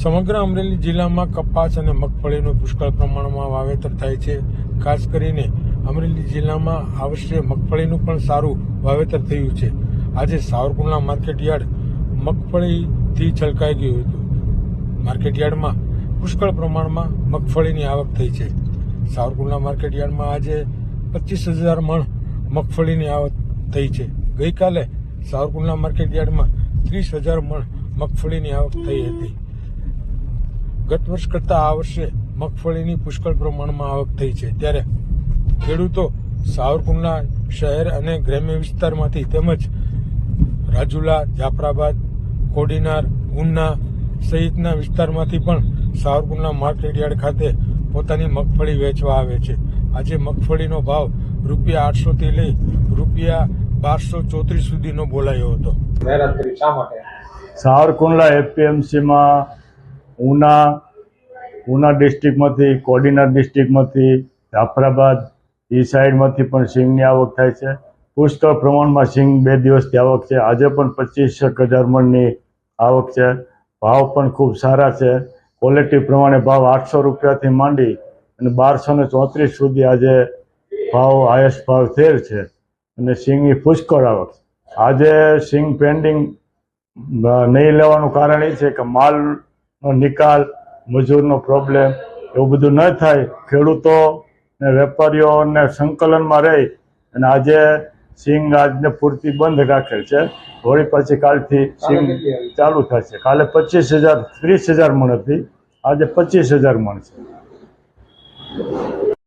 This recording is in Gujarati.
સમગ્ર અમરેલી જિલ્લામાં કપાસ અને મગફળીનું પુષ્કળ પ્રમાણમાં વાવેતર થાય છે. ખાસ કરીને અમરેલી જિલ્લામાં આ વર્ષે મગફળીનું પણ સારું વાવેતર થયું છે. આજે સાવરકુંડલા માર્કેટયાર્ડ મગફળીથી છલકાઈ ગયું હતું. માર્કેટયાર્ડમાં પુષ્કળ પ્રમાણમાં મગફળીની આવક થઈ છે. સાવરકુંડલા માર્કેટયાર્ડમાં આજે 25,000 મણ મગફળીની આવક થઈ છે. ગઈકાલે સાવરકુંડલા માર્કેટયાર્ડમાં 30,000 મણ મગફળીની આવક થઈ હતી. ગત વર્ષ કરતાં આ વર્ષે મગફળીની પુષ્કળ પ્રમાણમાં આવક થઈ છે. ત્યારે ખેડૂતો સાવરકુંડલા શહેર અને ગ્રામ્ય વિસ્તારમાંથી તેમજ રાજુલા, જાફરાબાદ, કોડીનાર, ઉના સહિતના વિસ્તારમાંથી પણ સાવરકુંડલા માર્કેટયાર્ડ ખાતે પોતાની મગફળી વેચવા આવે છે. આજે મગફળીનો ભાવ ₹800 થી લઈ ₹1234 સુધીનો બોલાયો હતો. સાવરકુંડલા એપીએમસીમાં ઉના ડિસ્ટ્રિક્ટમાંથી, કોડીનાર ડિસ્ટ્રિક્ટમાંથી, જાફરાબાદ એ સાઈડમાંથી પણ સિંગની આવક થાય છે. પુષ્કળ પ્રમાણમાં સિંગ 2 દિવસથી આવક છે. આજે પણ 25,000 મણની આવક છે. ભાવ પણ ખૂબ સારા છે. ક્વોલિટી પ્રમાણે ભાવ ₹800થી માંડી અને ₹1234 સુધી આજે ભાવ હાઈએસ્ટ ભાવ થયેલ છે. અને સિંગની પુષ્કળ આવક. આજે સિંગ પેન્ડિંગ નહીં લેવાનું કારણ એ છે કે માલનો નિકાલ, મજૂરનો પ્રોબ્લેમ એવું બધું ન થાય. ખેડૂતો ને વેપારીઓને સંકલનમાં રહી અને આજે સિંગ આજને પૂરતી બંધ રાખેલ છે. વળી પછી કાલથી સિંગ ચાલુ થશે. કાલે 30,000 મણ હતી, આજે 25,000 મણ છે.